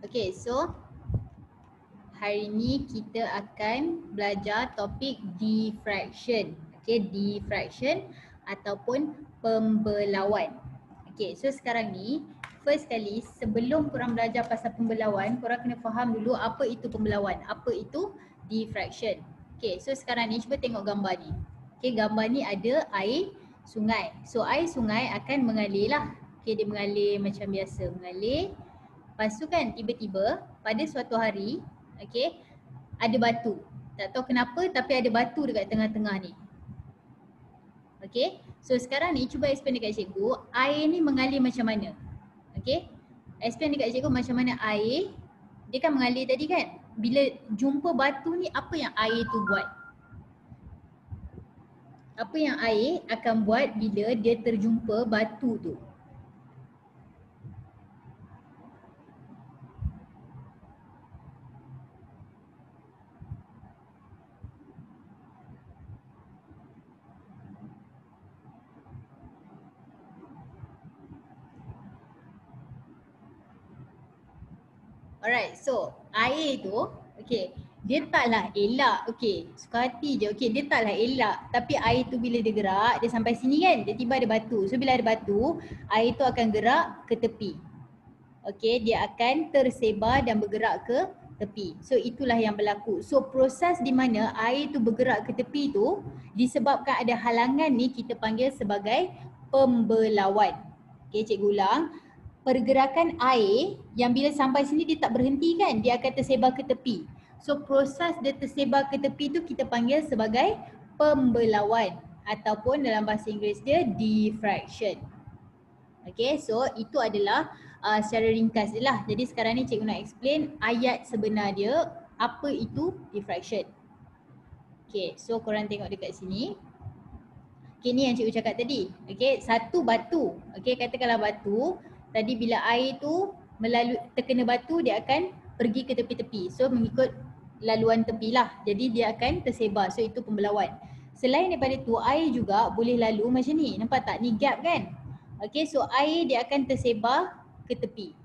Okay, so hari ni kita akan belajar topik diffraction. Okay, diffraction ataupun pembelauan. Okay, so sekarang ni first kali sebelum korang belajar pasal pembelauan, korang kena faham dulu apa itu pembelauan, apa itu diffraction. Okay, so sekarang ni cuba tengok gambar ni. Okay, gambar ni ada air sungai. So air sungai akan mengalir lah. Okay, dia mengalir macam biasa, mengalir. Lepas tu kan tiba-tiba pada suatu hari, okay, ada batu. Tak tahu kenapa tapi ada batu dekat tengah-tengah ni. Okay, so sekarang ni cuba explain dekat cikgu, air ni mengalir macam mana? Okay, explain dekat cikgu macam mana air, dia kan mengalir tadi kan? Bila jumpa batu ni apa yang air tu buat? Apa yang air akan buat bila dia terjumpa batu tu? Alright, so air tu, okay, dia taklah elak, okay, suka hati je, okay, dia taklah elak. Tapi air tu bila dia gerak, dia sampai sini kan, dia tiba ada batu. So bila ada batu, air tu akan gerak ke tepi. Okay, dia akan tersebar dan bergerak ke tepi. So itulah yang berlaku. So proses di mana air tu bergerak ke tepi tu, disebabkan ada halangan ni kita panggil sebagai pembelauan. Okay, cikgu ulang. Pergerakan air yang bila sampai sini dia tak berhenti kan, dia akan tersebar ke tepi. So proses dia tersebar ke tepi tu kita panggil sebagai pembelauan ataupun dalam bahasa Inggeris dia diffraction. Okay, so itu adalah secara ringkas je lah. Jadi sekarang ni cikgu nak explain ayat sebenar dia, apa itu diffraction. Okay, so korang tengok dekat sini. Okay, ni yang cikgu cakap tadi. Okay, satu batu. Okay, katakanlah batu. Tadi bila air tu melalui terkena batu, dia akan pergi ke tepi-tepi. So mengikut laluan tepi lah. Jadi dia akan tersebar. So itu pembelauan. Selain daripada tu, air juga boleh lalu macam ni. Nampak tak? Ni gap kan? Okay, so air dia akan tersebar ke tepi.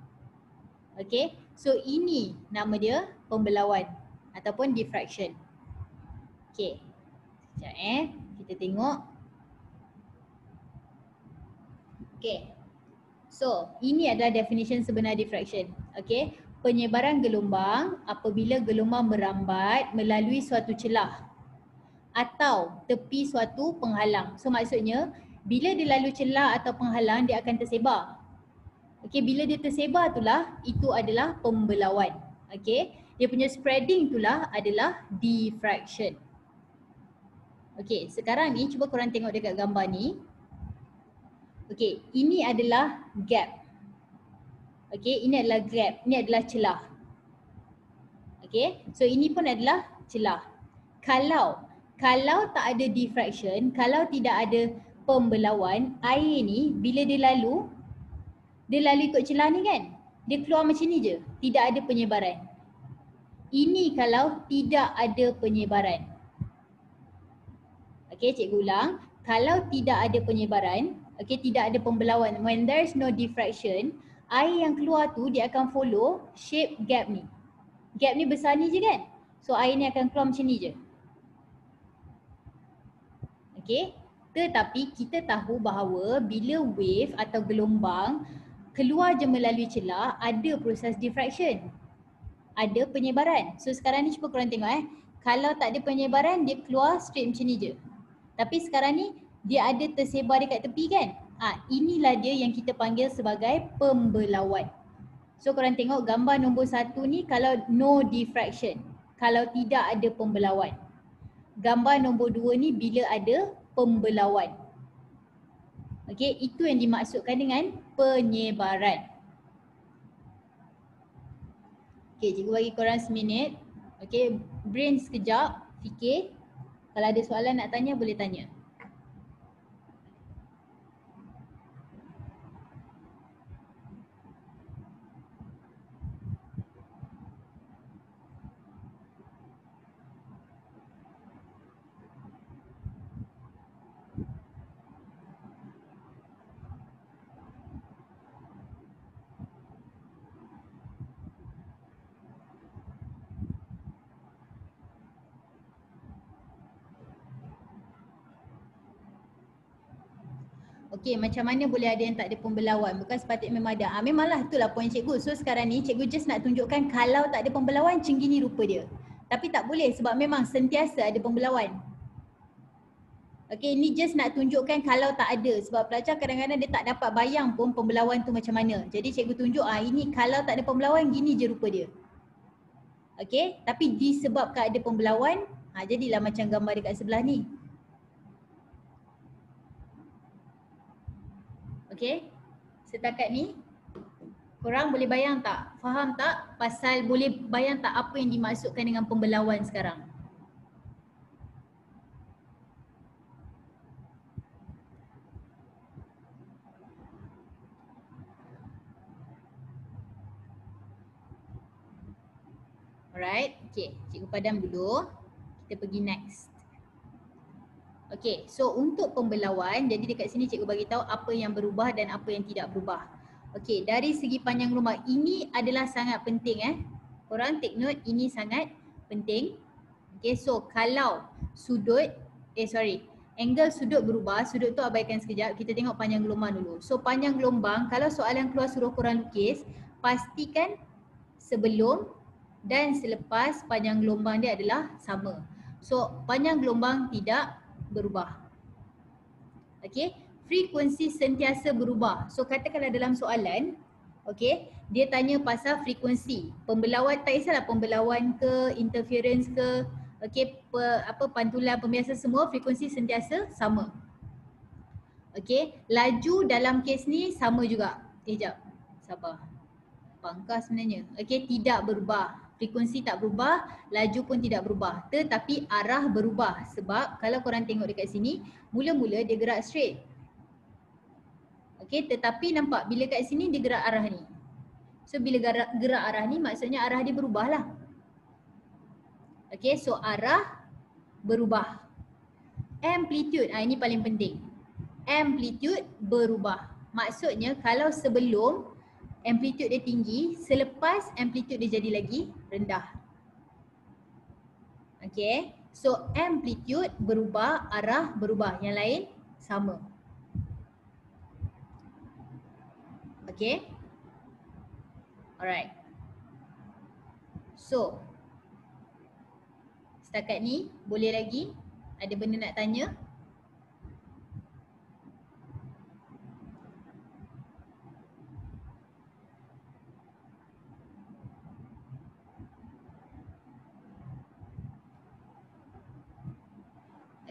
Okay, so ini nama dia pembelauan ataupun diffraction. Okay, sekejap kita tengok. Okay, so ini adalah definition sebenar diffraction. Okay, penyebaran gelombang apabila gelombang merambat melalui suatu celah atau tepi suatu penghalang. So maksudnya bila dia lalu celah atau penghalang dia akan tersebar. Okay, bila dia tersebar itulah itu adalah pembelauan. Okay, dia punya spreading itulah adalah diffraction. Okay, sekarang ni cuba korang tengok dekat gambar ni. Okay, ini adalah gap. Okay, ini adalah gap, ini adalah celah. Okay, so ini pun adalah celah. Kalau tak ada diffraction, kalau tidak ada pembelauan, air ni bila dia lalu ikut celah ni kan, dia keluar macam ni je, tidak ada penyebaran. Ini kalau tidak ada penyebaran. Okay, cikgu ulang. Kalau tidak ada penyebaran, okay, tidak ada pembelauan, when there's no diffraction, air yang keluar tu dia akan follow shape gap ni. Gap ni besar ni je kan? So air ni akan keluar macam ni je. Okay, tetapi kita tahu bahawa bila wave atau gelombang keluar je melalui celah, ada proses diffraction. Ada penyebaran. So sekarang ni cuba korang tengok kalau tak ada penyebaran dia keluar straight macam ni je. Tapi sekarang ni dia ada tersebar dekat tepi kan? Inilah dia yang kita panggil sebagai pembelauan. So korang tengok gambar nombor 1 ni kalau no diffraction, kalau tidak ada pembelauan. Gambar nombor 2 ni bila ada pembelauan. Okay, itu yang dimaksudkan dengan penyebaran. Okay, cikgu bagi korang seminit. Okay, brain sekejap, fikir. Kalau ada soalan nak tanya boleh tanya. Okey, macam mana boleh ada yang tak ada pembelauan? Bukan sepatutnya memang ada. Memanglah itulah poin cikgu. So sekarang ni cikgu just nak tunjukkan kalau tak ada pembelauan macam gini rupa dia. Tapi tak boleh sebab memang sentiasa ada pembelauan. Okey, ni just nak tunjukkan kalau tak ada sebab pelajar kadang-kadang dia tak dapat bayang pun pembelauan tu macam mana. Jadi cikgu tunjuk ini kalau tak ada pembelauan gini je rupa dia. Okey, tapi disebabkan ada pembelauan, jadilah macam gambar dekat sebelah ni. Okey, setakat ni korang boleh bayang tak? Faham tak? Pasal boleh bayang tak apa yang dimaksudkan dengan pembelauan sekarang? Alright, okay, cikgu padam dulu. Kita pergi next. Okay, so untuk pembelauan, jadi dekat sini cikgu bagi tahu apa yang berubah dan apa yang tidak berubah. Okay, dari segi panjang gelombang, ini adalah sangat penting Korang take note, ini sangat penting. Okay, so kalau angle sudut berubah, sudut tu abaikan sekejap, kita tengok panjang gelombang dulu. So panjang gelombang, kalau soalan keluar suruh korang lukis, pastikan sebelum dan selepas panjang gelombang dia adalah sama. So panjang gelombang tidak berubah. Okey, frekuensi sentiasa berubah. So katakanlah dalam soalan, okey, dia tanya pasal frekuensi. Pembelauan tak kisahlah pembelauan ke, interference ke, okey, pantulan, pembiasa semua frekuensi sentiasa sama. Okey, laju dalam kes ni sama juga. Sekejap. Sabar. Pangkas sebenarnya. Okey, tidak berubah. Frekuensi tak berubah, laju pun tidak berubah. Tetapi arah berubah. Sebab kalau korang tengok dekat sini, mula-mula dia gerak straight. Okey, tetapi nampak bila kat sini dia gerak arah ni. So bila gerak arah ni maksudnya arah dia berubah lah. Okey, so arah berubah. Amplitude, ini paling penting. Amplitude berubah. Maksudnya kalau sebelum amplitude dia tinggi, selepas amplitude dia jadi lagi rendah. Okay, so amplitude berubah, arah berubah, yang lain sama. Okay, alright. So, setakat ni boleh lagi? Ada benda nak tanya?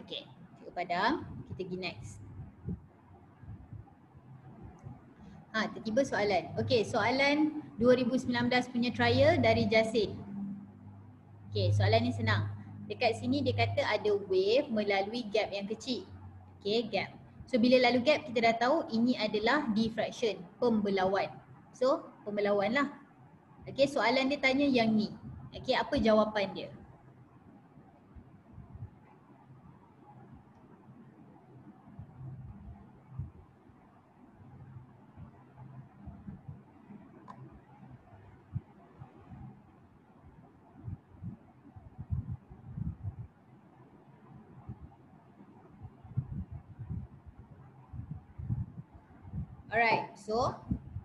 Okay, cikgu padam. Kita pergi next. Tiba-tiba soalan. Okay, soalan 2019 punya trial dari Jasin. Okay, soalan ni senang. Dekat sini dia kata ada wave melalui gap yang kecil. Okay, gap. So bila lalu gap kita dah tahu ini adalah diffraction, pembelauan. So, pembelauan lah. Okay, soalan dia tanya yang ni. Okay, apa jawapan dia? Alright, so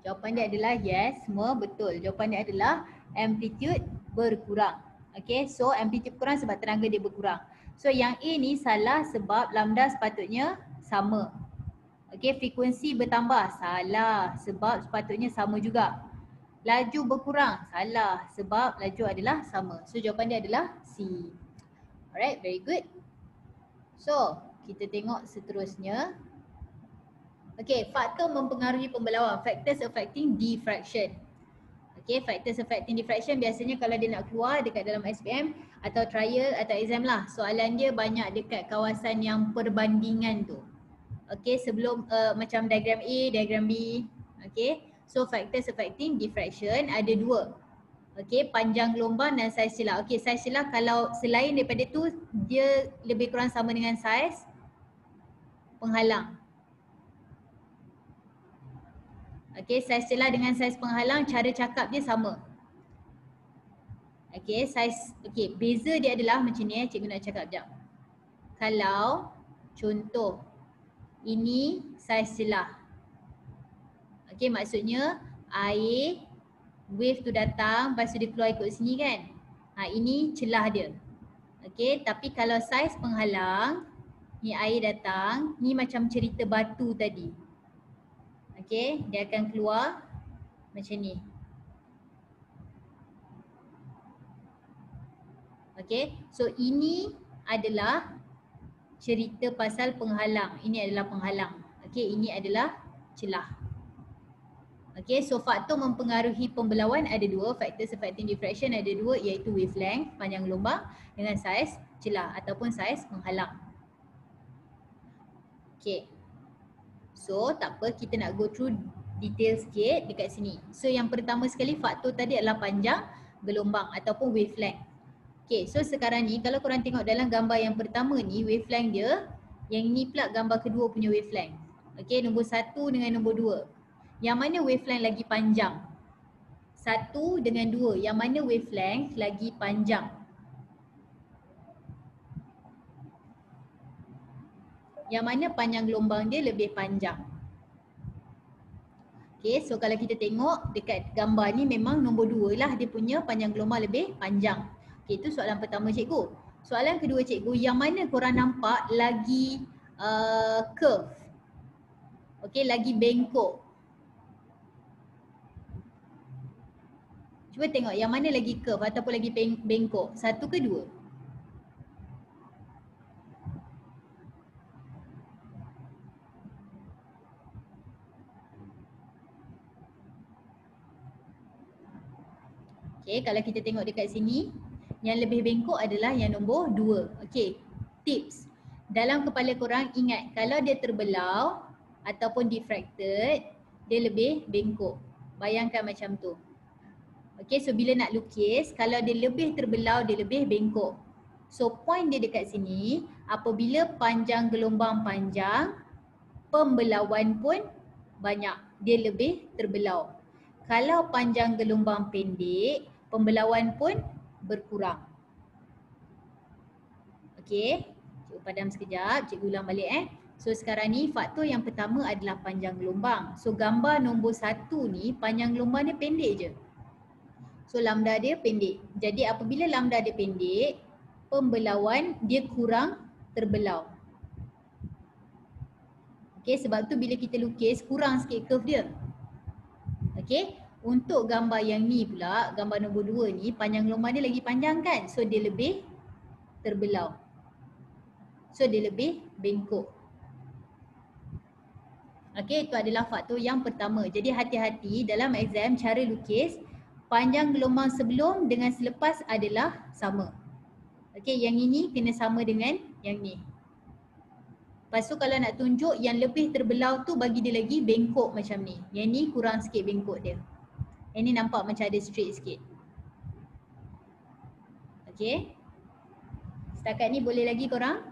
jawapan dia adalah yes, semua betul. Jawapan dia adalah amplitude berkurang. Okay, so amplitude kurang sebab tenaga dia berkurang. So yang A ni salah sebab lambda sepatutnya sama. Okay, frekuensi bertambah, salah sebab sepatutnya sama juga. Laju berkurang, salah sebab laju adalah sama. So jawapan dia adalah C. Alright, very good. So kita tengok seterusnya. Okay, faktor mempengaruhi pembelauan, factors affecting diffraction. Okay, factors affecting diffraction biasanya kalau dia nak keluar dekat dalam SPM atau trial atau exam lah. Soalan dia banyak dekat kawasan yang perbandingan tu. Okay, sebelum macam diagram A, diagram B. Okay, so factors affecting diffraction ada dua. Okay, panjang gelombang dan saiz celah. Okay, saiz celah kalau selain daripada tu dia lebih kurang sama dengan saiz penghalang. Okay, saiz celah dengan saiz penghalang cara cakap dia sama. Okay, beza dia adalah macam ni cikgu nak cakap sekejap. Kalau contoh, Ini saiz celah. Okey, maksudnya air wave tu datang, lepas tu dia keluar ikut sini kan. Ini celah dia. Okey, tapi kalau saiz penghalang, ni air datang, ni macam cerita batu tadi. Okey, dia akan keluar macam ni. Okey, so ini adalah cerita pasal penghalang. Ini adalah penghalang. Okey, ini adalah celah. Okey, so faktor mempengaruhi pembelauan ada dua, faktor surfactant diffraction ada dua, iaitu wavelength, panjang gelombang, dengan saiz celah ataupun saiz penghalang. Okey, so tak apa, kita nak go through detail sikit dekat sini. So yang pertama sekali faktor tadi adalah panjang gelombang ataupun wavelength. Okey, so sekarang ni kalau korang tengok dalam gambar yang pertama ni, wavelength dia, yang ni pula gambar kedua punya wavelength. Okey, nombor 1 dengan nombor 2. Yang mana wavelength lagi panjang? 1 dengan 2, yang mana wavelength lagi panjang? Yang mana panjang gelombang dia lebih panjang? Okay, so kalau kita tengok dekat gambar ni memang nombor 2 lah dia punya panjang gelombang lebih panjang. Okay, itu soalan pertama cikgu. Soalan kedua cikgu, yang mana korang nampak lagi curve? Okay, lagi bengkok. Cuba tengok yang mana lagi curve ataupun lagi bengkok, 1 ke 2? Okay, kalau kita tengok dekat sini, yang lebih bengkok adalah yang nombor 2. Okay, tips. Dalam kepala korang ingat, kalau dia terbelau ataupun diffracted, dia lebih bengkok. Bayangkan macam tu. Okay, so bila nak lukis, kalau dia lebih terbelau, dia lebih bengkok. So point dia dekat sini, apabila panjang gelombang panjang, pembelauan pun banyak. Dia lebih terbelau. Kalau panjang gelombang pendek, pembelauan pun berkurang. Okey, cikgu padam sekejap, cikgu ulang balik So sekarang ni faktor yang pertama adalah panjang gelombang. So gambar nombor 1 ni panjang gelombang dia pendek je. So lambda dia pendek. Jadi apabila lambda dia pendek, pembelauan dia kurang terbelau. Okey, sebab tu bila kita lukis kurang sikit curve dia. Okey, untuk gambar yang ni pula, gambar nombor 2 ni panjang gelombang dia lagi panjang kan? So dia lebih terbelau. So dia lebih bengkok. Okey, itu adalah faktor yang pertama. Jadi hati-hati dalam exam cara lukis, panjang gelombang sebelum dengan selepas adalah sama. Okey, yang ini kena sama dengan yang ni. Lepas tu kalau nak tunjuk yang lebih terbelau tu bagi dia lagi bengkok macam ni. Yang ni kurang sikit bengkok dia. Yang ni nampak macam ada straight sikit. Okey. Setakat ni boleh lagi korang?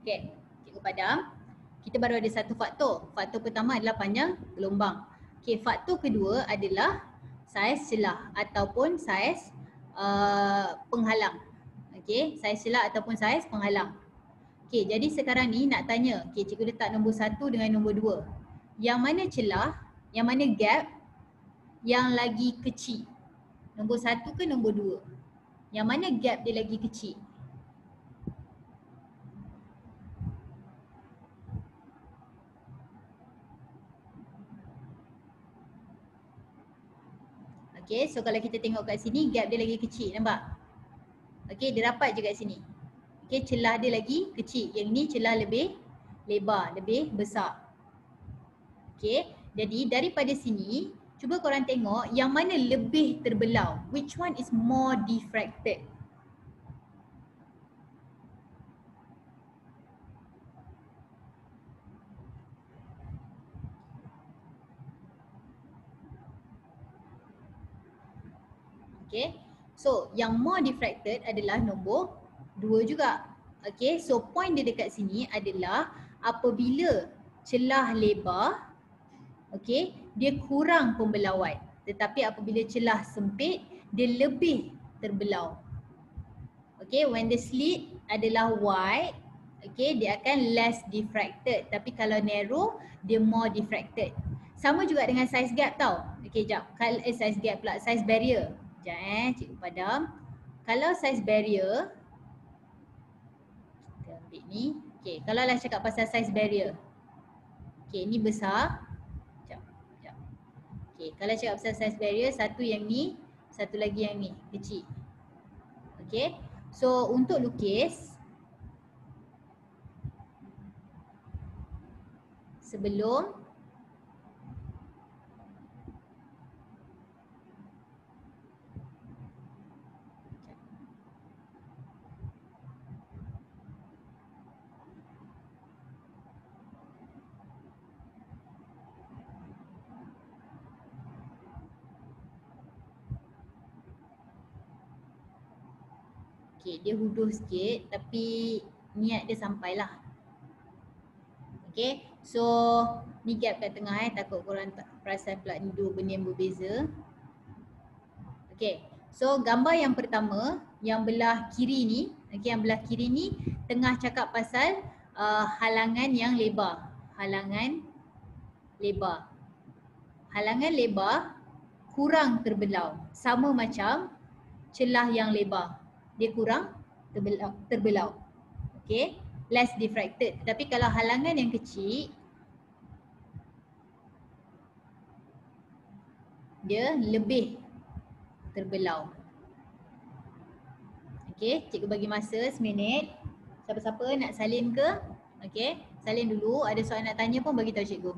Okey, cikgu padam. Kita baru ada satu faktor. Faktor pertama adalah panjang gelombang. Okey, faktor kedua adalah saiz celah ataupun saiz penghalang. Okey, saiz celah ataupun saiz penghalang. Okey, jadi sekarang ni nak tanya, okey, cikgu letak nombor 1 dengan nombor 2. Yang mana celah, yang mana gap yang lagi kecil? Nombor 1 ke nombor 2? Yang mana gap dia lagi kecil? Okay, so kalau kita tengok kat sini gap dia lagi kecil, nampak? Okay, dia rapat je kat sini. Okay, celah dia lagi kecil. Yang ni celah lebih lebar, lebih besar. Okay, jadi daripada sini, cuba korang tengok yang mana lebih terbelau. Which one is more diffracted? Okay, so yang more diffracted adalah nombor 2 juga. Okay, so point dia dekat sini adalah apabila celah lebar, okay, dia kurang pembelauan. Tetapi apabila celah sempit, dia lebih terbelau. Okay, when the slit adalah wide, okay, dia akan less diffracted. Tapi kalau narrow, dia more diffracted. Sama juga dengan size gap tau. Okay, jap. Size gap pula, size barrier. Sekejap cikgu padam. Kalau size barrier, kita ambil ni. Okay, kalau lah cakap pasal size barrier. Okay, ni besar. Sekejap, sekejap. Okay, kalau cakap pasal size barrier, satu yang ni, satu lagi yang ni, kecil. Okay, so untuk lukis, sebelum okay, dia huduh sikit tapi niat dia sampailah. Okay, so ni gap kat tengah takut korang tak perasan pula ni dua benda yang berbeza. Okay, so gambar yang pertama yang belah kiri ni, okay, yang belah kiri ni tengah cakap pasal halangan yang lebar. Halangan lebar. Halangan lebar kurang terbelau. Sama macam celah yang lebar. Dia kurang terbelau. Okay, less diffracted. Tapi kalau halangan yang kecil, dia lebih terbelau. Okay, cikgu bagi masa seminit. Siapa-siapa nak salin ke? Okay, salin dulu. Ada soalan nak tanya pun bagi tahu cikgu.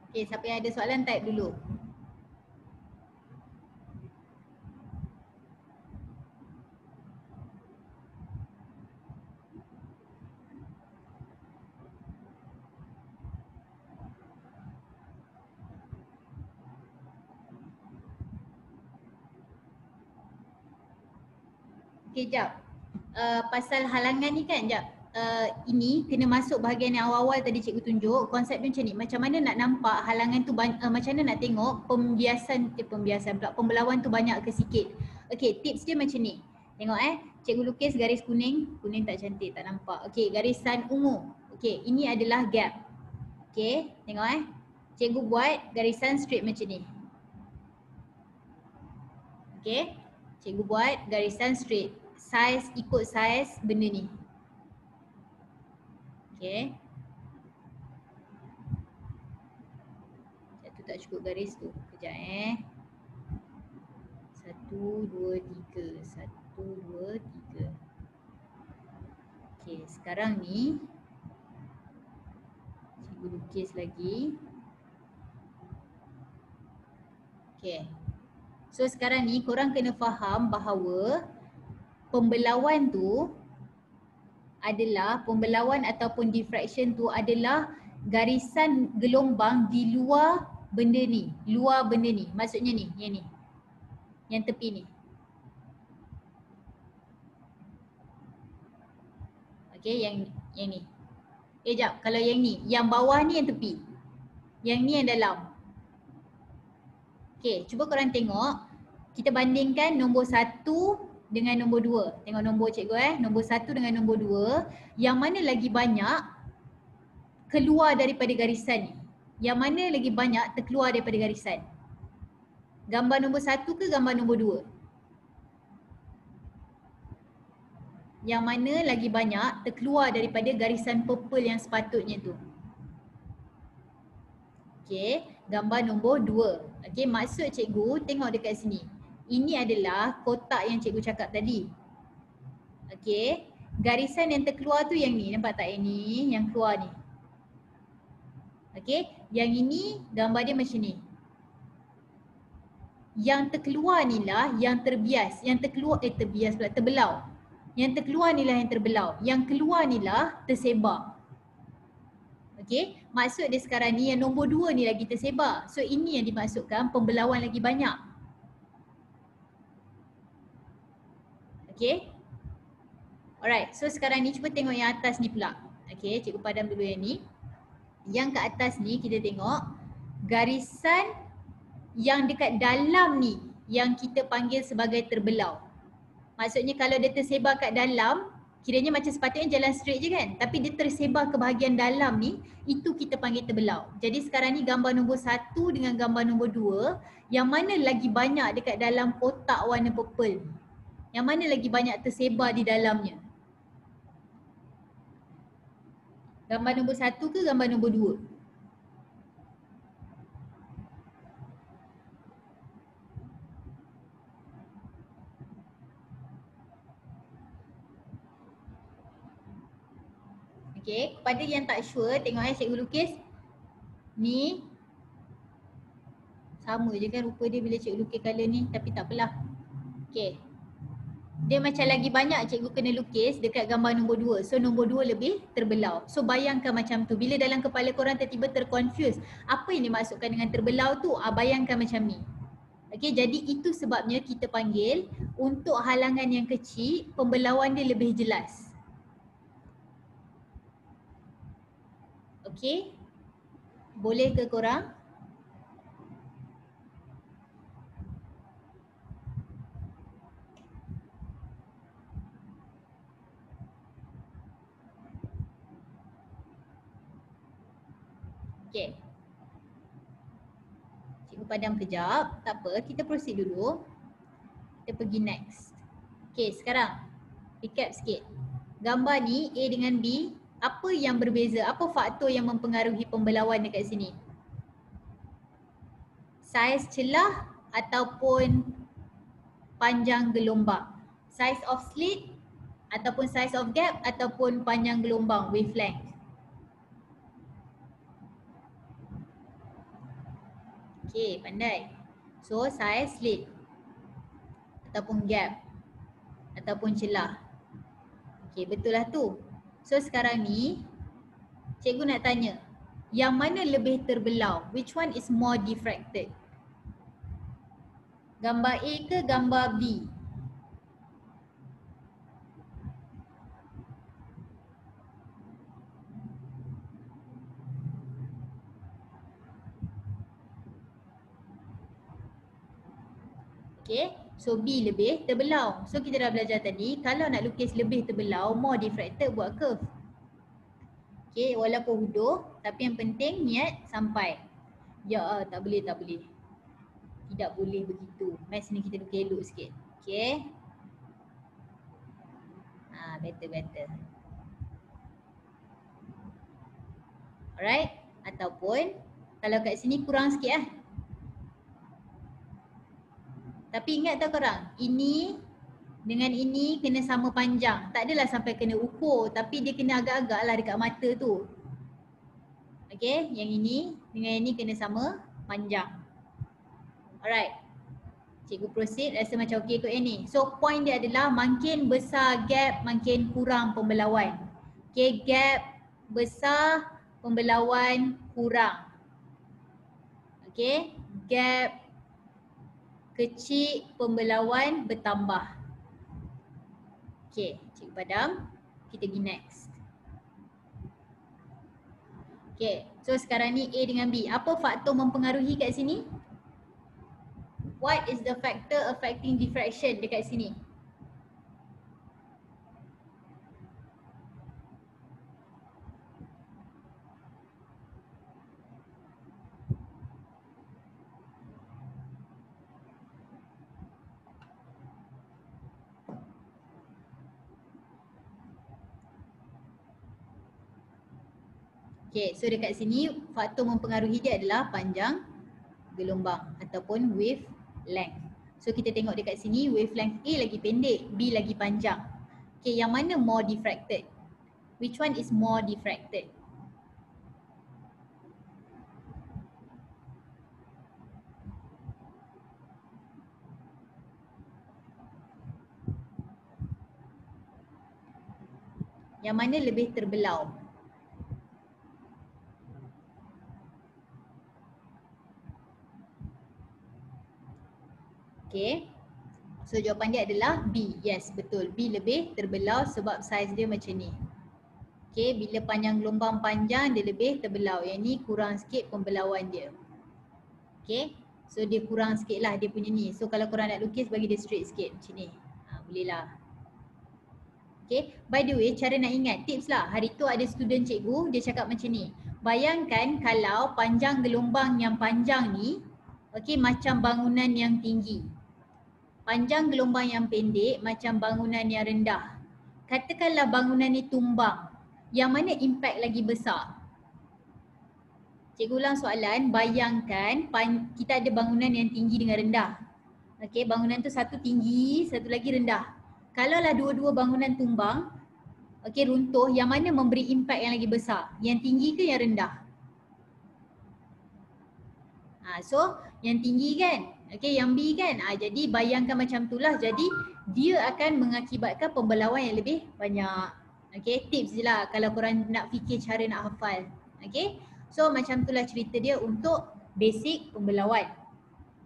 Okay, siapa yang ada soalan type dulu. Okay, jap. Pasal halangan ni kan, jap. Ini kena masuk bahagian yang awal-awal tadi cikgu tunjuk. Konsep dia macam ni. Macam mana nak nampak halangan tu, macam mana nak tengok pembiasan pula, pembelauan tu banyak ke sikit. Okay, tips dia macam ni. Tengok cikgu lukis garis kuning. Kuning tak cantik, tak nampak. Okay, garisan ungu. Okay, ini adalah gap. Okay, tengok cikgu buat garisan straight macam ni. Okay, cikgu buat garisan straight. Saiz, ikut saiz benda ni. Okay. Sekejap tu tak cukup garis tu. Kejap 1, 2, 3. 1, 2, 3. Okay, sekarang ni cikgu lukis lagi. Okay. So sekarang ni korang kena faham bahawa pembelauan tu adalah pembelauan ataupun diffraction tu adalah garisan gelombang di luar benda ni. Luar benda ni. Maksudnya ni, yang ni. Yang tepi ni. Okay, yang ni. Jap, kalau yang ni, yang bawah ni yang tepi. Yang ni yang dalam. Okay, cuba korang tengok. Kita bandingkan nombor 1 dengan nombor 2. Tengok nombor cikgu nombor 1 dengan nombor 2. Yang mana lagi banyak keluar daripada garisan ni? Yang mana lagi banyak terkeluar daripada garisan? Gambar nombor 1 ke gambar nombor 2? Yang mana lagi banyak terkeluar daripada garisan purple yang sepatutnya tu? Okay, gambar nombor 2. Okay, maksud cikgu tengok dekat sini. Ini adalah kotak yang cikgu cakap tadi. Okay, garisan yang terkeluar tu yang ni, nampak tak yang ni, yang keluar ni. Okay, yang ini gambar dia macam ni. Yang terkeluar ni lah yang terbias, yang terkeluar, terbias pula, terbelau. Yang terkeluar ni lah yang terbelau, yang keluar ni lah tersebar. Okay, maksud dia sekarang ni yang nombor 2 ni lagi tersebar. So ini yang dimaksudkan pembelauan lagi banyak. Okay. Alright, so sekarang ni cuba tengok yang atas ni pula. Okay, cikgu padam dulu yang ni. Yang kat atas ni kita tengok garisan yang dekat dalam ni yang kita panggil sebagai terbelau. Maksudnya kalau dia tersebar kat dalam, kiranya macam sepatutnya jalan straight je kan. Tapi dia tersebar ke bahagian dalam ni, itu kita panggil terbelau. Jadi sekarang ni gambar nombor 1 dengan gambar nombor 2, yang mana lagi banyak dekat dalam kotak warna purple? Yang mana lagi banyak tersebar di dalamnya? Gambar nombor 1 ke gambar nombor 2? Okay, kepada yang tak sure, tengok cikgu lukis. Ni sama je kan rupa dia bila cikgu lukis colour ni, tapi tak apalah. Okay, dia macam lagi banyak cikgu kena lukis dekat gambar nombor 2. So nombor 2 lebih terbelau. So bayangkan macam tu, bila dalam kepala korang tiba-tiba terconfuse, apa yang dimaksudkan dengan terbelau tu? Bayangkan macam ni. Okay, jadi itu sebabnya kita panggil untuk halangan yang kecil, pembelauan dia lebih jelas. Okay, boleh ke korang? Okay, cikgu padam kejap, tak apa, kita proceed dulu. Kita pergi next. Okay, sekarang recap sikit. Gambar ni A dengan B, apa yang berbeza? Apa faktor yang mempengaruhi pembelauan dekat sini? Saiz celah ataupun panjang gelombang? Size of slit ataupun size of gap ataupun panjang gelombang, wavelength? Okay, pandai. So size slit ataupun gap ataupun celah. Okay, betul lah tu. So sekarang ni cikgu nak tanya, yang mana lebih terbelau? Which one is more diffracted? Gambar A ke gambar B? Okay, so B lebih terbelau. So kita dah belajar tadi, kalau nak lukis lebih terbelau, more diffracted, buat curve. Okay, walaupun huduh, tapi yang penting niat sampai. Ya, tak boleh, tak boleh. Tidak boleh begitu. Math ni kita lukis elok sikit. Okay. Better. Alright. Ataupun kalau kat sini kurang sikit lah. Tapi ingat tak korang, ini dengan ini kena sama panjang. Tak adalah sampai kena ukur, tapi dia kena agak-agak lah dekat mata tu. Okay, yang ini dengan ini kena sama panjang. Alright, cikgu proceed, rasa macam okey kot yang ni. So point dia adalah makin besar gap, makin kurang pembelauan. Okay, gap besar, pembelauan kurang. Okay, gap kecil, pembelauan bertambah. Okay, Cikgu padam. Kita pergi next. Okay, so sekarang ni A dengan B. Apa faktor mempengaruhi kat sini? What is the factor affecting diffraction dekat sini? Okay, so dekat sini faktor mempengaruhi dia adalah panjang gelombang ataupun wavelength. So kita tengok dekat sini wavelength A lagi pendek, B lagi panjang. Okay, yang mana more diffracted? Which one is more diffracted? Yang mana lebih terbelau? Okay, so jawapan dia adalah B. Yes, betul. B lebih terbelau sebab saiz dia macam ni. Okay, bila panjang gelombang panjang dia lebih terbelau. Yang ni kurang sikit pembelauan dia. Okay, so dia kurang sikit lah dia punya ni. So kalau korang nak lukis bagi dia straight sikit macam ni. Boleh lah. Okay, by the way cara nak ingat tips lah. Hari tu ada student cikgu dia cakap macam ni. Bayangkan kalau panjang gelombang yang panjang ni okay, macam bangunan yang tinggi. Panjang gelombang yang pendek macam bangunan yang rendah. Katakanlah bangunan ni tumbang. Yang mana impact lagi besar? Cikgu ulang soalan, bayangkan kita ada bangunan yang tinggi dengan rendah. Okey, bangunan tu satu tinggi, satu lagi rendah. Kalaulah dua-dua bangunan tumbang, okey runtuh, yang mana memberi impact yang lagi besar? Yang tinggi ke yang rendah? So yang tinggi kan? Okey, yang B kan? Jadi bayangkan macam itulah. Jadi dia akan mengakibatkan pembelauan yang lebih banyak. Okey, tips je lah kalau korang nak fikir cara nak hafal. Okey. So macam itulah cerita dia untuk basic pembelauan.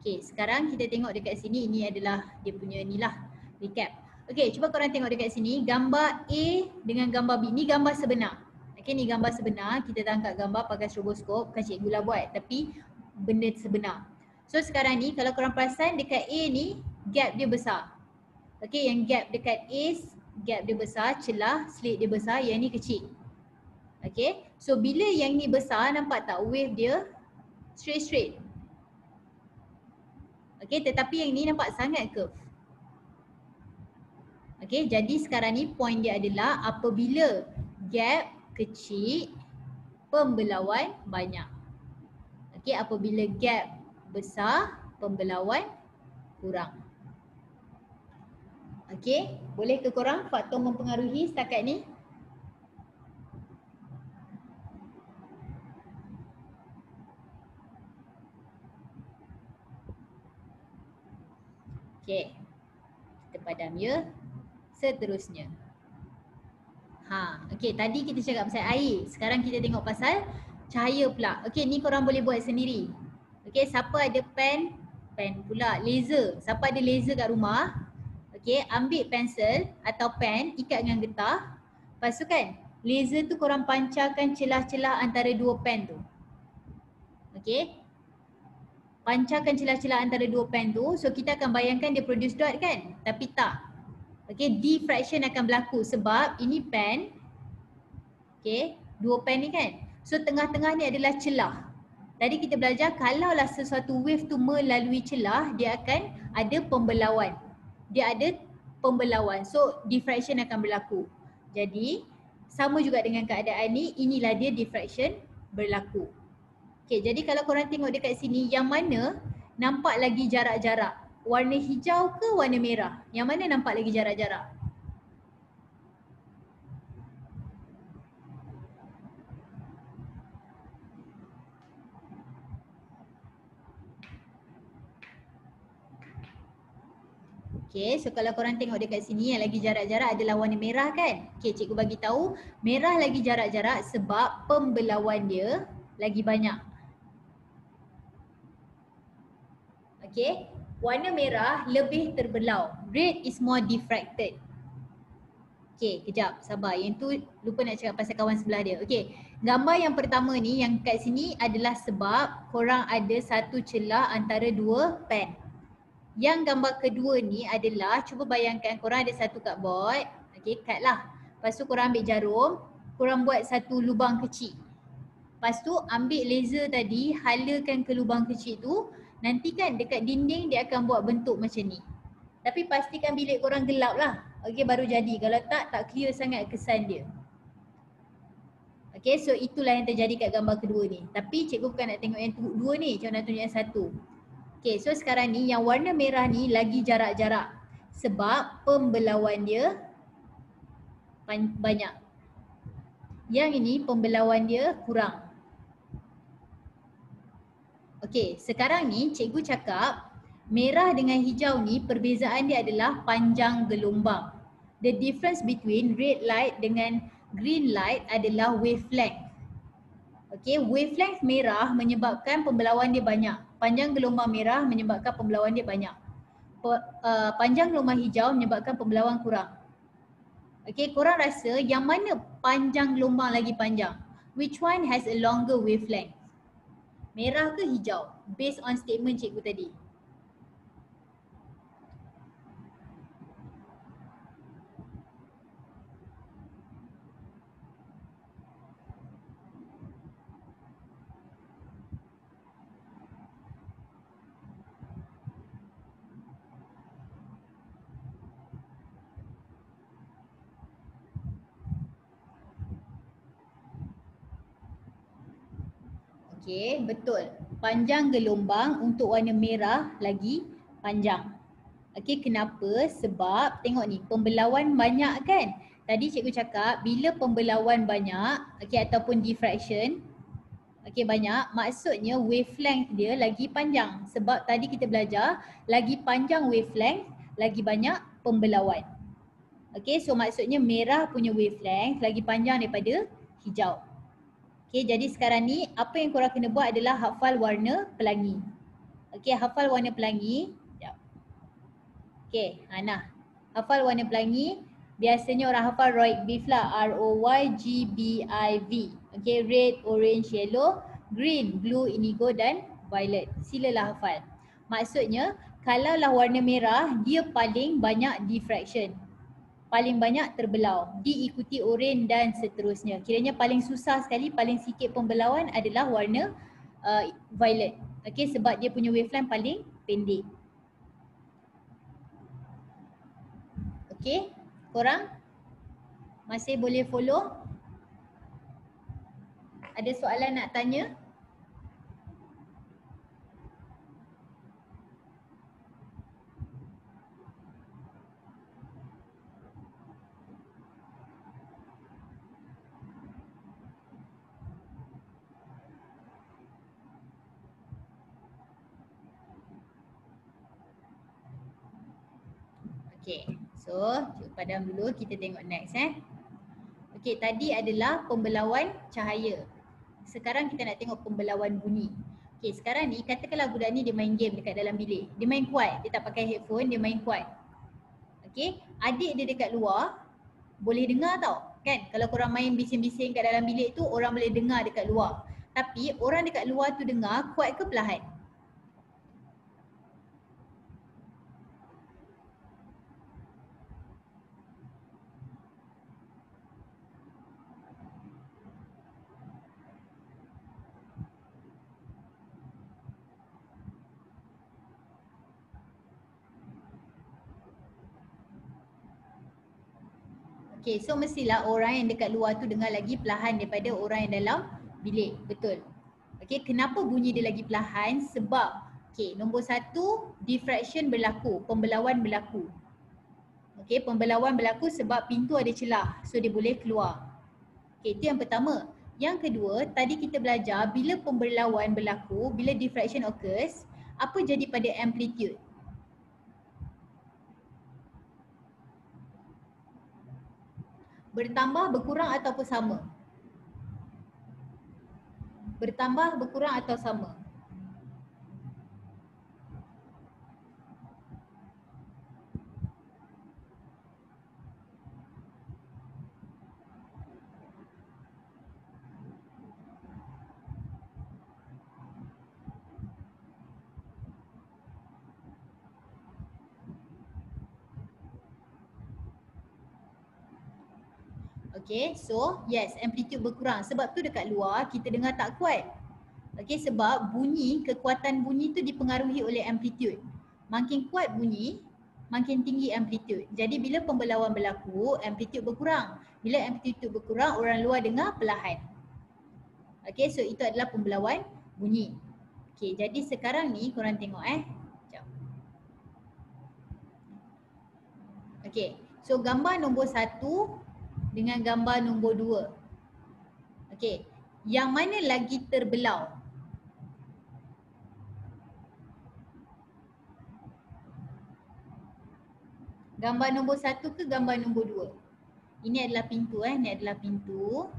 Okay, sekarang kita tengok dekat sini, ini adalah dia punya ni lah, recap. Okay, cuba korang tengok dekat sini, gambar A dengan gambar B, ni gambar sebenar. Okay, ni gambar sebenar, kita tangkap gambar pakai stroboskop, bukan cikgu lah buat, tapi benda sebenar. So sekarang ni kalau korang perasan dekat A ni, gap dia besar. Okay, yang gap dekat A, gap dia besar, celah, slit dia besar, yang ni kecil. Okay, so bila yang ni besar, nampak tak wave dia straight. Okay, tetapi yang ni nampak sangat curve. Okay, jadi sekarang ni point dia adalah apabila gap kecil, pembelauan banyak. Okay, apabila gap besar, pembelauan kurang. Okay, boleh ke korang faktor mempengaruhi setakat ni? Okay, kita padam ya. Seterusnya. Okay, tadi kita cakap pasal air. Sekarang kita tengok pasal cahaya pula. Okay, ni korang boleh buat sendiri. Okay, siapa ada pen? Pen pula. Laser. Siapa ada laser kat rumah? Okay, ambil pensel atau pen, ikat dengan getah. Lepas tu kan, laser tu korang pancarkan celah-celah antara dua pen tu. Okay. Pancarkan celah-celah antara dua pen tu. So kita akan bayangkan dia produce dot kan? Tapi tak. Okay, diffraction akan berlaku sebab ini pen. Okay, dua pen ni kan? So tengah-tengah ni adalah celah. Tadi kita belajar kalaulah sesuatu wave tu melalui celah, dia akan ada pembelauan. Dia ada pembelauan. So diffraction akan berlaku. Jadi sama juga dengan keadaan ni, inilah dia diffraction berlaku. Okay, jadi kalau korang tengok dekat sini, yang mana nampak lagi jarak-jarak? Warna hijau ke warna merah? Yang mana nampak lagi jarak-jarak? Okay, so kalau korang tengok dekat sini yang lagi jarak-jarak adalah warna merah kan? Okay, cikgu bagi tahu merah lagi jarak-jarak sebab pembelauan dia lagi banyak. Okay, warna merah lebih terbelau. Red is more diffracted. Okay, kejap, sabar. Yang tu lupa nak cakap pasal kawan sebelah dia. Okay, gambar yang pertama ni yang kat sini adalah sebab korang ada satu celah antara dua pen. Yang gambar kedua ni adalah, cuba bayangkan korang ada satu cardboard. Okay, cut lah. Lepas tu korang ambil jarum, korang buat satu lubang kecil. Lepas tu ambil laser tadi, halakan ke lubang kecil tu. Nanti kan dekat dinding dia akan buat bentuk macam ni. Tapi pastikan bilik korang gelap lah. Okay, baru jadi. Kalau tak clear sangat kesan dia. Okay, so itulah yang terjadi kat gambar kedua ni. Tapi cikgu bukan nak tengok yang dua ni, cikgu nak tunjuk yang satu. Okay, so sekarang ni yang warna merah ni lagi jarak-jarak. Sebab pembelauan dia banyak. Yang ini pembelauan dia kurang. Okay, sekarang ni cikgu cakap merah dengan hijau ni perbezaan dia adalah panjang gelombang. The difference between red light dengan green light adalah wavelength. Okay, wavelength merah menyebabkan pembelauan dia banyak. Panjang gelombang merah menyebabkan pembelauan dia banyak. Panjang gelombang hijau menyebabkan pembelauan kurang. Okay, korang rasa yang mana panjang gelombang lagi panjang? Which one has a longer wavelength? Merah ke hijau? Based on statement cikgu tadi. Okay, betul. Panjang gelombang untuk warna merah lagi panjang. Okay, kenapa? Sebab tengok ni, pembelauan banyak kan? Tadi cikgu cakap bila pembelauan banyak, okay, ataupun diffraction, okay, banyak, maksudnya wavelength dia lagi panjang. Sebab tadi kita belajar, lagi panjang wavelength, lagi banyak pembelauan. Okay, so maksudnya merah punya wavelength lagi panjang daripada hijau. Okay, jadi sekarang ni apa yang korang kena buat adalah hafal warna pelangi. Okay, hafal warna pelangi. Okay, nah. Hafal warna pelangi. Biasanya orang hafal Roygbiv lah. R-O-Y-G-B-I-V. Okay, red, orange, yellow, green, blue, indigo dan violet. Silalah hafal. Maksudnya, kalaulah warna merah, dia paling banyak diffraction. Paling banyak terbelau, diikuti oranye dan seterusnya. Kiranya paling susah sekali, paling sikit pembelauan adalah warna violet. Okay, sebab dia punya wavelength paling pendek. Okay, korang masih boleh follow? Ada soalan nak tanya? Okay, so padam dulu, kita tengok next Okay, tadi adalah pembelauan cahaya. Sekarang kita nak tengok pembelauan bunyi. Okay, sekarang ni katakanlah budak ni dia main game dekat dalam bilik. Dia main kuat, dia tak pakai headphone, dia main kuat. Okay, adik dia dekat luar boleh dengar tau. Kan, kalau korang main bising-bising kat dalam bilik tu, orang boleh dengar dekat luar. Tapi orang dekat luar tu dengar kuat ke perlahan? Okay, so mestilah orang yang dekat luar tu dengar lagi perlahan daripada orang yang dalam bilik. Betul. Okay, kenapa bunyi dia lagi perlahan? Sebab, okay, nombor satu, diffraction berlaku, pembelauan berlaku. Okay, pembelauan berlaku sebab pintu ada celah, so dia boleh keluar. Okay, itu yang pertama. Yang kedua, tadi kita belajar bila pembelauan berlaku, bila diffraction occurs, apa jadi pada amplitude? Bertambah, berkurang ataupun sama? Bertambah, berkurang atau sama? Okay, so yes, amplitude berkurang. Sebab tu dekat luar kita dengar tak kuat. Okay, sebab bunyi, kekuatan bunyi tu dipengaruhi oleh amplitude. Makin kuat bunyi, makin tinggi amplitude. Jadi bila pembelauan berlaku, amplitude berkurang. Bila amplitude berkurang, orang luar dengar perlahan. Okay, so itu adalah pembelauan bunyi. Okay, jadi sekarang ni korang tengok Sekejap. Okay, so gambar nombor 1 dengan gambar nombor 2. Okay, yang mana lagi terbelau? Gambar nombor 1 ke gambar nombor 2? Ini adalah pintu ini adalah pintu.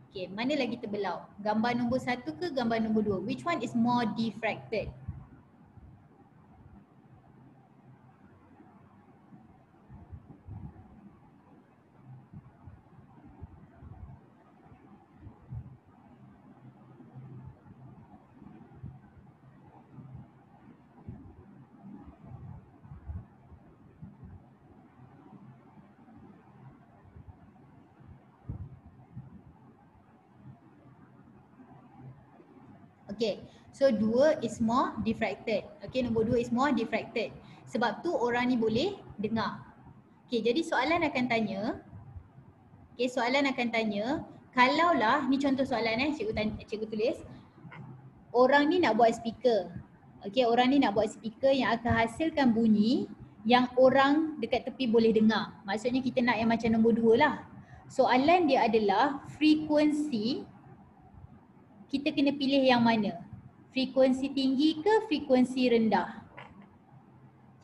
Okay, mana lagi terbelau? Gambar nombor 1 ke gambar nombor 2? Which one is more diffracted? Okay, so 2 is more diffracted. Okay, nombor 2 is more diffracted. Sebab tu orang ni boleh dengar. Okay, jadi soalan akan tanya. Okay, soalan akan tanya. Kalaulah, ni contoh soalan cikgu tulis. Orang ni nak buat speaker. Okay, orang ni nak buat speaker yang akan hasilkan bunyi yang orang dekat tepi boleh dengar. Maksudnya kita nak yang macam nombor 2 lah. Soalan dia adalah frekuensi, kita kena pilih yang mana? Frekuensi tinggi ke frekuensi rendah?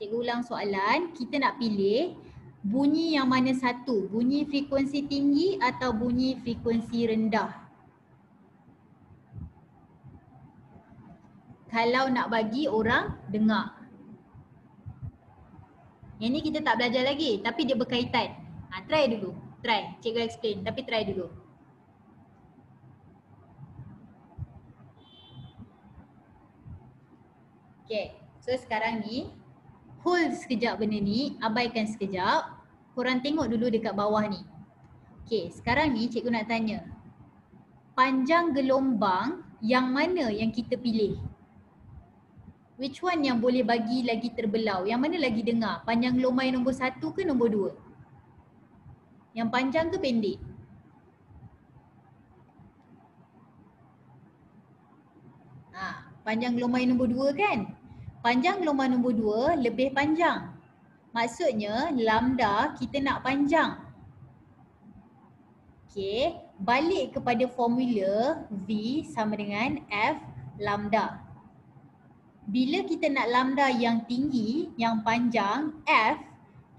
Cikgu ulang soalan, kita nak pilih bunyi yang mana satu? Bunyi frekuensi tinggi atau bunyi frekuensi rendah? Kalau nak bagi orang dengar. Yang ni kita tak belajar lagi tapi dia berkaitan. Try dulu. Try. Cikgu explain tapi try dulu. Okay, so sekarang ni hold sekejap benda ni, abaikan sekejap. Korang tengok dulu dekat bawah ni. Okay, sekarang ni cikgu nak tanya. Panjang gelombang yang mana yang kita pilih? Which one yang boleh bagi lagi terbelau? Yang mana lagi dengar? Panjang gelombang yang nombor 1 ke nombor 2? Yang panjang ke pendek? Panjang gelombang yang nombor 2 kan? Panjang gelombang nombor 2 lebih panjang. Maksudnya lambda kita nak panjang. Okay, balik kepada formula V sama dengan F lambda. Bila kita nak lambda yang tinggi, yang panjang, F,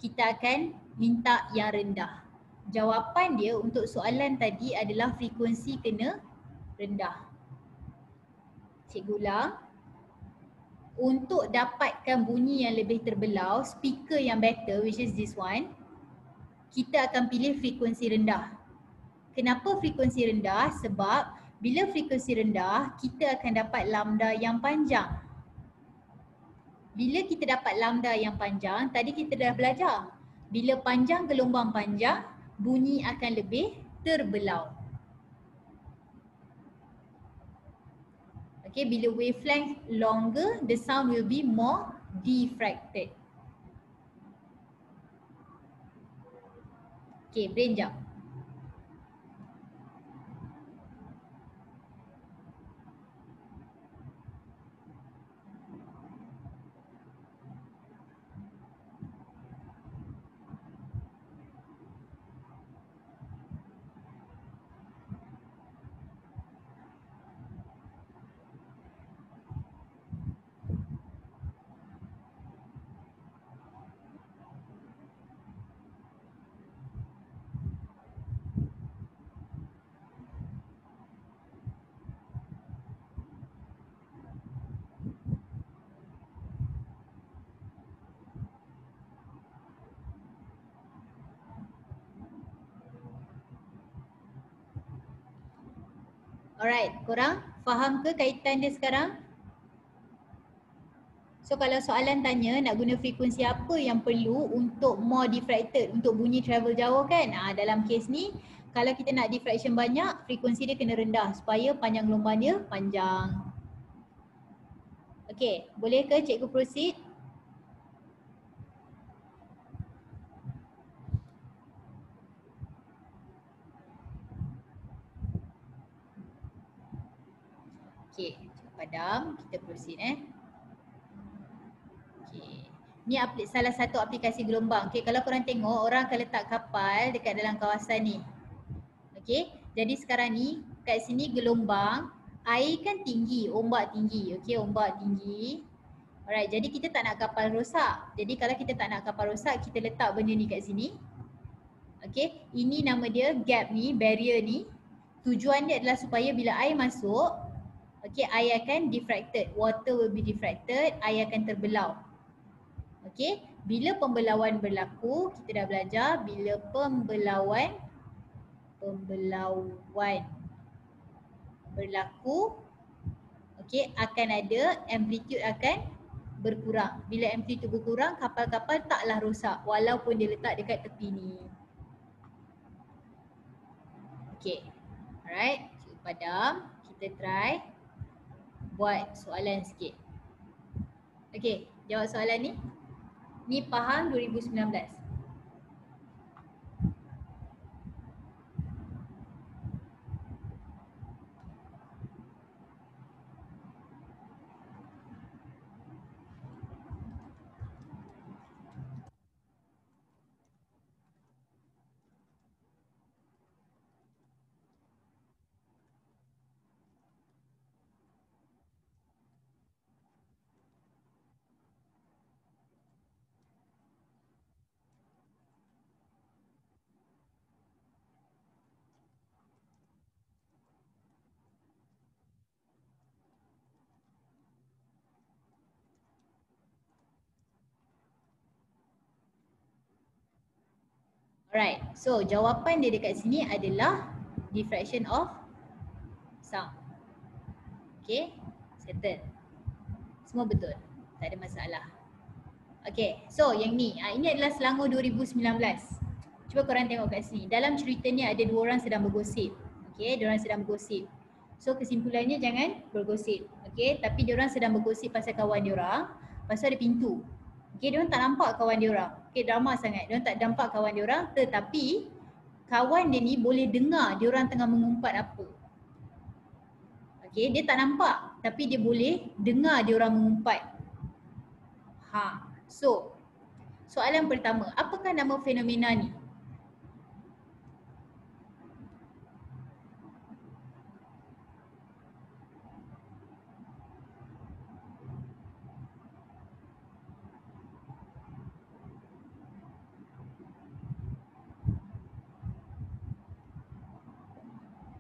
kita akan minta yang rendah. Jawapan dia untuk soalan tadi adalah frekuensi kena rendah. Cikgu ulang. Untuk dapatkan bunyi yang lebih terbelau, speaker yang better, which is this one, kita akan pilih frekuensi rendah. Kenapa frekuensi rendah? Sebab bila frekuensi rendah, kita akan dapat lambda yang panjang. Bila kita dapat lambda yang panjang, tadi kita dah belajar. Bila panjang gelombang panjang, bunyi akan lebih terbelau. Okay, bila wavelength longer, the sound will be more diffracted. Okay, brain jap. Alright, korang faham ke kaitan dia sekarang? So kalau soalan tanya nak guna frekuensi apa yang perlu untuk more diffracted, untuk bunyi travel jauh kan? Dalam kes ni kalau kita nak diffraction banyak, frekuensi dia kena rendah supaya panjang gelombang dia panjang. Okay, boleh ke cikgu proceed? Okay, padam, kita proceed Okay. Ni salah satu aplikasi gelombang. Okay, kalau korang tengok orang akan letak kapal dekat dalam kawasan ni. Okay, jadi sekarang ni kat sini gelombang, air kan tinggi, ombak tinggi. Okay, ombak tinggi. Alright, jadi kita tak nak kapal rosak. Jadi kalau kita tak nak kapal rosak, kita letak benda ni kat sini. Okay, ini nama dia gap ni, barrier ni. Tujuan dia adalah supaya bila air masuk, okay, air akan diffracted. Water will be diffracted, air akan terbelau. Okay, bila pembelauan berlaku, kita dah belajar bila pembelauan berlaku, okay, akan ada amplitude akan berkurang. Bila amplitude berkurang, kapal-kapal taklah rosak walaupun dia letak dekat tepi ni. Okay, alright, cikgu padam. Kita try buat soalan sikit. Okay, jawab soalan ni. Ni Pahang 2019. Alright, so jawapan dia dekat sini adalah diffraction of sound. Okay, settle. Semua betul, tak ada masalah. Okay, so yang ni, ini adalah Selangor 2019. Cuba korang tengok kat sini. Dalam cerita ni ada dua orang sedang bergosip. Okay, diorang sedang bergosip. So kesimpulannya jangan bergosip. Okay, tapi diorang sedang bergosip pasal kawan diorang. Pasal ada pintu. Okay, diorang tak nampak kawan diorang. Okay, drama sangat. Diorang tak nampak kawan diorang, tetapi kawan dia ni boleh dengar diorang tengah mengumpat apa. Okay, dia tak nampak tapi dia boleh dengar diorang mengumpat. So soalan pertama, apakah nama fenomena ni?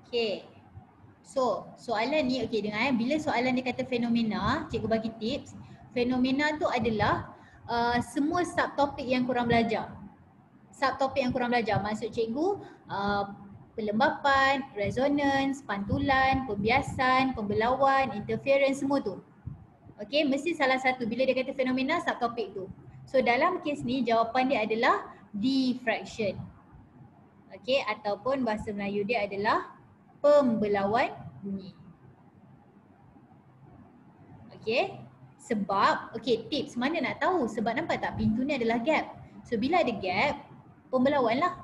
Okay, so soalan ni, okay dengar bila soalan dia kata fenomena, cikgu bagi tips. Fenomena tu adalah semua subtopik yang korang belajar. Subtopik yang korang belajar, maksud cikgu pelembapan, resonance, pantulan, pembiasan, pembelauan, interference, semua tu. Okay, mesti salah satu bila dia kata fenomena subtopik tu. So dalam kes ni jawapan dia adalah diffraction. Okay, ataupun bahasa Melayu dia adalah pembelauan bunyi. Okay, sebab, okay tips mana nak tahu, sebab nampak tak pintu ni adalah gap. So bila ada gap, pembelauan lah.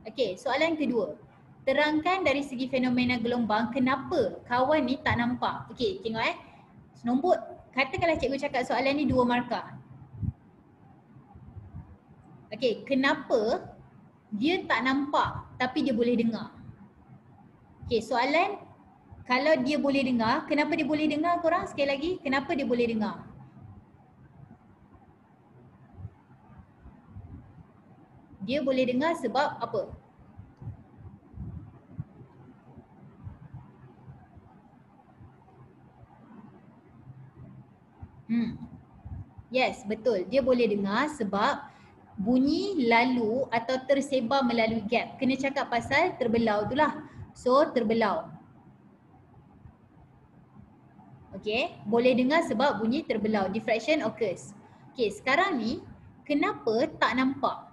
Okay, soalan kedua. Terangkan dari segi fenomena gelombang kenapa kawan ni tak nampak. Okay, tengok nombor, katakanlah cikgu cakap soalan ni 2 markah. Okay, kenapa dia tak nampak tapi dia boleh dengar? Okay, soalan kalau dia boleh dengar, kenapa dia boleh dengar korang? Sekali lagi, kenapa dia boleh dengar? Dia boleh dengar sebab apa? Yes, betul. Dia boleh dengar sebab bunyi lalu atau tersebar melalui gap. Kena cakap pasal terbelau tu lah. So terbelau. Okay, boleh dengar sebab bunyi terbelau, diffraction occurs. Okay, sekarang ni kenapa tak nampak?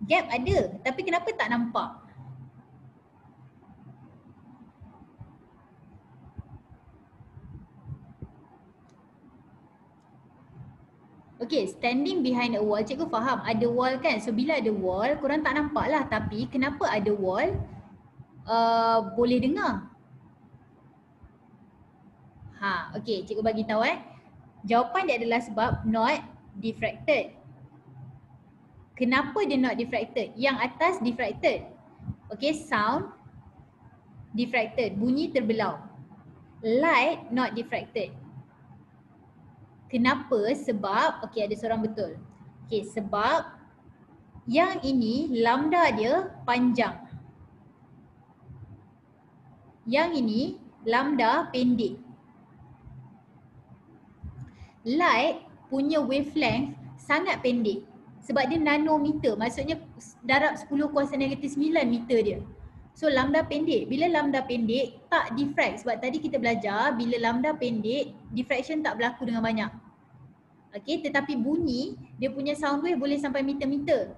Gap ada, tapi kenapa tak nampak? Okay, standing behind a wall, cikgu faham ada wall kan. So bila ada wall, korang tak nampak lah. Tapi kenapa ada wall boleh dengar? Okay, cikgu bagi tahu Jawapan dia adalah sebab not diffracted. Kenapa dia not diffracted? Yang atas diffracted. Okay, sound diffracted, bunyi terbelau. Light not diffracted. Kenapa? Sebab, okay ada seorang betul. Okay, sebab yang ini lambda dia panjang. Yang ini lambda pendek. Light punya wavelength sangat pendek. Sebab dia nanometer, maksudnya darab 10 kuasa negatif 9 meter dia. So lambda pendek. Bila lambda pendek tak diffract. Sebab tadi kita belajar bila lambda pendek diffraction tak berlaku dengan banyak. Okay, tetapi bunyi dia punya sound wave boleh sampai meter-meter.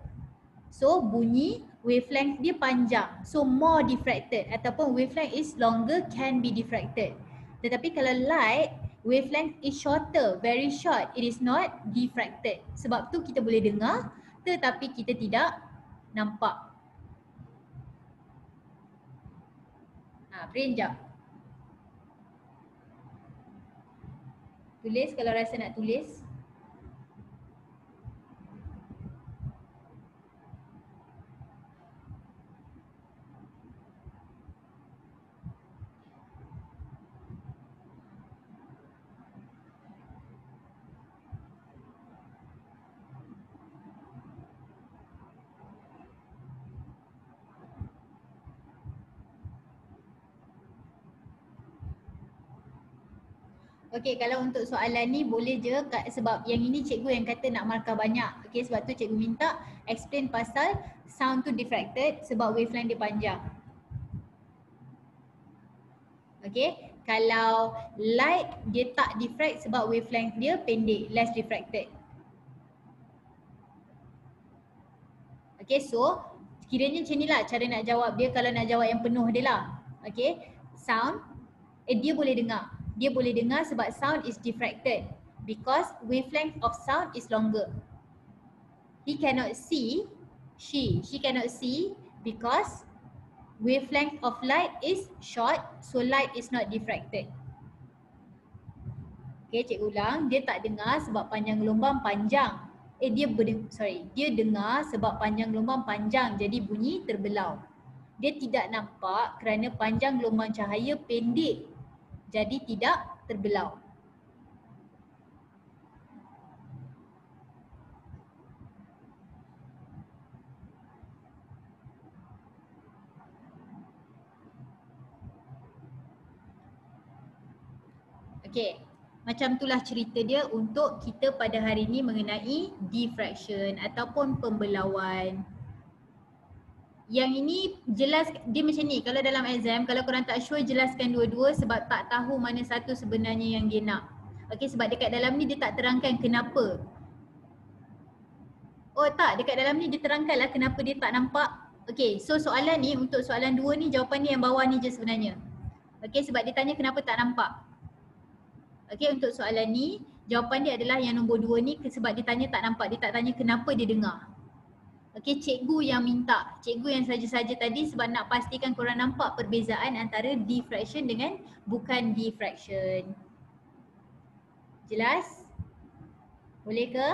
So bunyi wavelength dia panjang. So more diffracted ataupun wavelength is longer, can be diffracted. Tetapi kalau light wavelength is shorter, very short, it is not diffracted. Sebab tu kita boleh dengar tetapi kita tidak nampak. Print jap. Tulis kalau rasa nak tulis. Okey, kalau untuk soalan ni boleh je sebab yang ini cikgu yang kata nak markah banyak. Okey, sebab tu cikgu minta explain pasal sound tu diffracted sebab wavelength dia panjang. Okey, kalau light dia tak diffract sebab wavelength dia pendek, less diffracted. Okey, so kiranya macam inilah cara nak jawab dia kalau nak jawab yang penuh dia lah. Okey, sound dia boleh dengar. Dia boleh dengar sebab sound is diffracted because wavelength of sound is longer. He cannot see, she cannot see because wavelength of light is short, so light is not diffracted. Okay, cikgu ulang, dia tak dengar sebab panjang gelombang panjang. Dia dengar sebab panjang gelombang panjang jadi bunyi terbelau. Dia tidak nampak kerana panjang gelombang cahaya pendek jadi tidak terbelau. Okey, macam itulah cerita dia untuk kita pada hari ini mengenai diffraction ataupun pembelauan. Yang ini jelas dia macam ni, kalau dalam exam kalau korang tak sure jelaskan dua-dua sebab tak tahu mana satu sebenarnya yang dia nak. Okey, sebab dekat dalam ni dia tak terangkan kenapa. Oh tak, dekat dalam ni dia terangkan lah kenapa dia tak nampak. Okey, so soalan ni untuk soalan 2 ni jawapan ni yang bawah ni je sebenarnya. Okey, sebab dia tanya kenapa tak nampak. Okey, untuk soalan ni jawapan dia adalah yang nombor 2 ni sebab dia tanya tak nampak, dia tak tanya kenapa dia dengar. Okey, cikgu yang minta, cikgu yang saja-saja tadi sebab nak pastikan korang nampak perbezaan antara diffraction dengan bukan diffraction. Jelas? Boleh ke?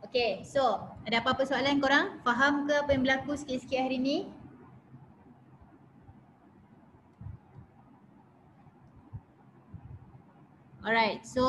Okey, so ada apa-apa soalan korang? Faham ke apa yang berlaku sikit-sikit hari ni? Alright, so